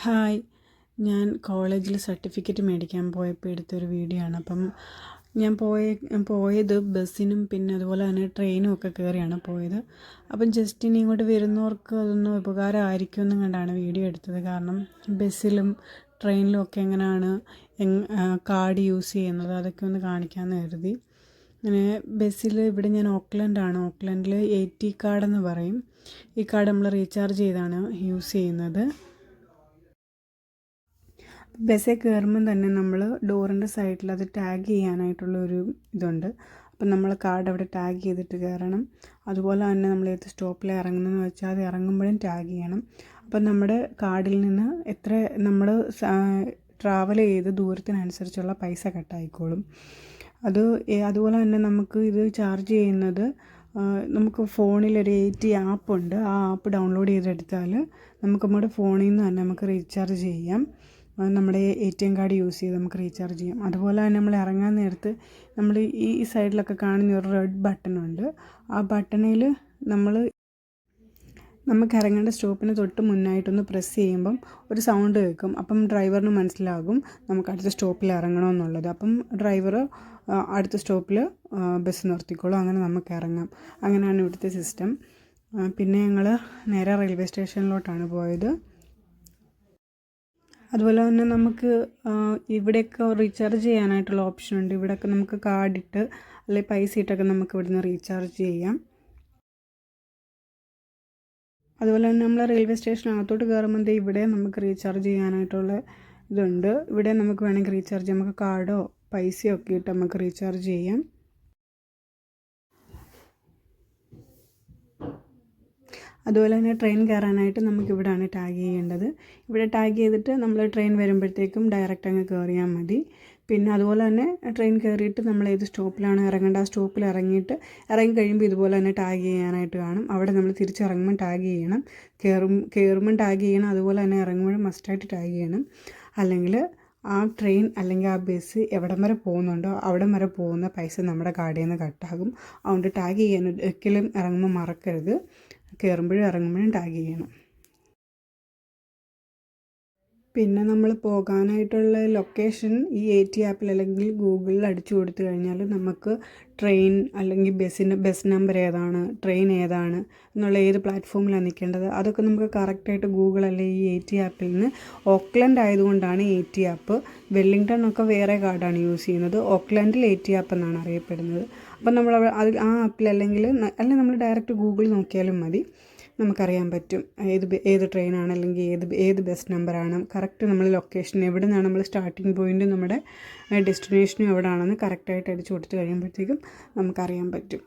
Hi, ഞാൻ കോളേജിൽ certificate മേടിക്കാൻ പോയപ്പോൾ എടുത്തൊരു വീഡിയോ ആണ്. അപ്പം ഞാൻ പോയത് ബസ്സിനും പിന്നെ അതുപോലെ തന്നെ ട്രെയിനും ഒക്കെ കയറിയാണ് പോയത്. അപ്പം ജസ്റ്റ് ഇനി ഇങ്ങോട്ട് വരുന്നവർക്ക് അതൊന്നും ഉപകാരമായിരിക്കുമെന്നും കണ്ടാണ് വീഡിയോ എടുത്തത്. കാരണം ബസ്സിലും ട്രെയിനിലും ഒക്കെ എങ്ങനെയാണ് കാർഡ് യൂസ് ചെയ്യുന്നത് അതൊക്കെ ഒന്ന് കാണിക്കാമെന്ന് കരുതി. അങ്ങനെ ബസ്സിൽ ഇവിടെ ഞാൻ ഓക്ലൻഡിൽ AT കാർഡെന്ന് പറയും. ഈ കാർഡ് നമ്മൾ റീചാർജ് ചെയ്താണ് യൂസ് ചെയ്യുന്നത്. ബസ്സിൽ കയറുമ്പം തന്നെ നമ്മൾ ഡോറിൻ്റെ സൈഡിൽ അത് ടാഗ് ചെയ്യാനായിട്ടുള്ളൊരു ഇതുണ്ട്. അപ്പം നമ്മൾ കാർഡ് അവിടെ ടാഗ് ചെയ്തിട്ട് കയറണം. അതുപോലെ തന്നെ നമ്മൾ ഏത് സ്റ്റോപ്പിൽ ഇറങ്ങുന്നതെന്ന് വെച്ചാൽ അത് ഇറങ്ങുമ്പോഴും ടാഗ് ചെയ്യണം. അപ്പം നമ്മുടെ കാർഡിൽ നിന്ന് എത്ര നമ്മൾ ട്രാവൽ ചെയ്ത് ദൂരത്തിനനുസരിച്ചുള്ള പൈസ കട്ടായിക്കോളും. അതുപോലെ തന്നെ നമുക്ക് ഇത് ചാർജ് ചെയ്യുന്നത് നമുക്ക് ഫോണിലൊരു AT ആപ്പുണ്ട്. ആ ആപ്പ് ഡൗൺലോഡ് ചെയ്തെടുത്താൽ നമുക്ക് നമ്മുടെ ഫോണിൽ നിന്ന് തന്നെ നമുക്ക് റീചാർജ് ചെയ്യാം. നമ്മുടെ ATM കാർഡ് യൂസ് ചെയ്ത് നമുക്ക് റീചാർജ് ചെയ്യാം. അതുപോലെ തന്നെ നമ്മൾ ഇറങ്ങാൻ നേരത്ത് നമ്മൾ ഈ സൈഡിലൊക്കെ കാണുന്ന ഒരു റെഡ് ബട്ടണുണ്ട്. ആ ബട്ടണിൽ നമുക്ക് ഇറങ്ങേണ്ട സ്റ്റോപ്പിന് തൊട്ട് മുന്നായിട്ടൊന്ന് പ്രസ് ചെയ്യുമ്പം ഒരു സൗണ്ട് കേൾക്കും. അപ്പം ഡ്രൈവറിന് മനസ്സിലാകും നമുക്ക് അടുത്ത സ്റ്റോപ്പിൽ ഇറങ്ങണമെന്നുള്ളത്. അപ്പം ഡ്രൈവർ അടുത്ത സ്റ്റോപ്പിൽ ബസ് നിർത്തിക്കോളും. അങ്ങനെ നമുക്ക് ഇറങ്ങാം. അങ്ങനെയാണ് ഇവിടുത്തെ സിസ്റ്റം. പിന്നെ ഞങ്ങൾ നേരെ റെയിൽവേ സ്റ്റേഷനിലോട്ടാണ് പോയത്. അതുപോലെ തന്നെ നമുക്ക് ഇവിടെയൊക്കെ റീചാർജ് ചെയ്യാനായിട്ടുള്ള ഓപ്ഷനുണ്ട്. ഇവിടെയൊക്കെ നമുക്ക് കാർഡിട്ട് അല്ലെങ്കിൽ പൈസ ഇട്ടൊക്കെ നമുക്ക് ഇവിടുന്ന് റീചാർജ് ചെയ്യാം. അതുപോലെ തന്നെ നമ്മൾ റെയിൽവേ സ്റ്റേഷനകത്തോട്ട് കയറുമ്പോൾ ഇവിടെ നമുക്ക് റീചാർജ് ചെയ്യാനായിട്ടുള്ള ഇതുണ്ട്. ഇവിടെ നമുക്ക് വേണമെങ്കിൽ റീചാർജ് ചെയ്യാം. നമുക്ക് കാർഡോ പൈസയോ ഒക്കെ ഇട്ട് നമുക്ക് റീചാർജ് ചെയ്യാം. അതുപോലെ തന്നെ ട്രെയിൻ കയറാനായിട്ട് നമുക്കിവിടെയാണ് ടാഗ് ചെയ്യേണ്ടത്. ഇവിടെ ടാഗ് ചെയ്തിട്ട് നമ്മൾ ട്രെയിൻ വരുമ്പോഴത്തേക്കും ഡയറക്റ്റ് അങ്ങ് കയറിയാൽ മതി. പിന്നെ അതുപോലെ തന്നെ ട്രെയിൻ കയറിയിട്ട് നമ്മൾ ഏത് സ്റ്റോപ്പിലാണ് ഇറങ്ങേണ്ടത് ആ സ്റ്റോപ്പിൽ ഇറങ്ങി കഴിയുമ്പോൾ ഇതുപോലെ തന്നെ ടാഗ് ചെയ്യാനായിട്ട് കാണും. അവിടെ നമ്മൾ തിരിച്ചിറങ്ങുമ്പോൾ ടാഗ് ചെയ്യണം. കയറുമ്പം ടാഗ് ചെയ്യണം. അതുപോലെ തന്നെ ഇറങ്ങുമ്പോഴും മസ്റ്റായിട്ട് ടാഗ് ചെയ്യണം. അല്ലെങ്കിൽ ആ ട്രെയിൻ അല്ലെങ്കിൽ ആ ബസ് എവിടം വരെ പോകുന്നുണ്ടോ അവിടം വരെ പോകുന്ന പൈസ നമ്മുടെ കാർഡിൽ നിന്ന് കട്ടാകും. അതുകൊണ്ട് ടാഗ് ചെയ്യാൻ ഒരിക്കലും ഇറങ്ങുമ്പോൾ മറക്കരുത്. കയറുമ്പോഴും ഇറങ്ങുമ്പോഴും ടാഗ് ചെയ്യണം. പിന്നെ നമ്മൾ പോകാനായിട്ടുള്ള ലൊക്കേഷൻ ഈ AT ആപ്പിൽ അല്ലെങ്കിൽ ഗൂഗിളിൽ അടിച്ചു കൊടുത്തു കഴിഞ്ഞാൽ നമുക്ക് ട്രെയിൻ അല്ലെങ്കിൽ ബസ് നമ്പർ ഏതാണ്, ട്രെയിൻ ഏതാണ് എന്നുള്ള ഏത് പ്ലാറ്റ്ഫോമിലാണ് നിൽക്കേണ്ടത് അതൊക്കെ നമുക്ക് കറക്റ്റായിട്ട് ഗൂഗിൾ അല്ലെങ്കിൽ ഈ AT ആപ്പിൽ നിന്ന് ഓക്ലൻഡ് ആയതുകൊണ്ടാണ് AT ആപ്പ്. വെല്ലിംഗ്ടൺ ഒക്കെ വേറെ കാർഡാണ് യൂസ് ചെയ്യുന്നത്. ഓക്ലൻഡിൽ AT ആപ്പ് എന്നാണ് അറിയപ്പെടുന്നത്. അപ്പം നമ്മൾ ആ ആപ്പിൽ അല്ലെങ്കിൽ നമ്മൾ ഡയറക്റ്റ് ഗൂഗിൾ നോക്കിയാലും മതി. നമുക്കറിയാൻ പറ്റും ഏത് ട്രെയിനാണ് അല്ലെങ്കിൽ ഏത് ബസ് നമ്പറാണ്. കറക്റ്റ് നമ്മൾ ലൊക്കേഷൻ എവിടെ നിന്നാണ് നമ്മൾ സ്റ്റാർട്ടിങ് പോയിൻറ്റും നമ്മുടെ ഡെസ്റ്റിനേഷനും എവിടെയാണെന്ന് കറക്റ്റായിട്ട് അടിച്ചു കൊടുത്ത് കഴിയുമ്പോഴത്തേക്കും നമുക്കറിയാൻ പറ്റും.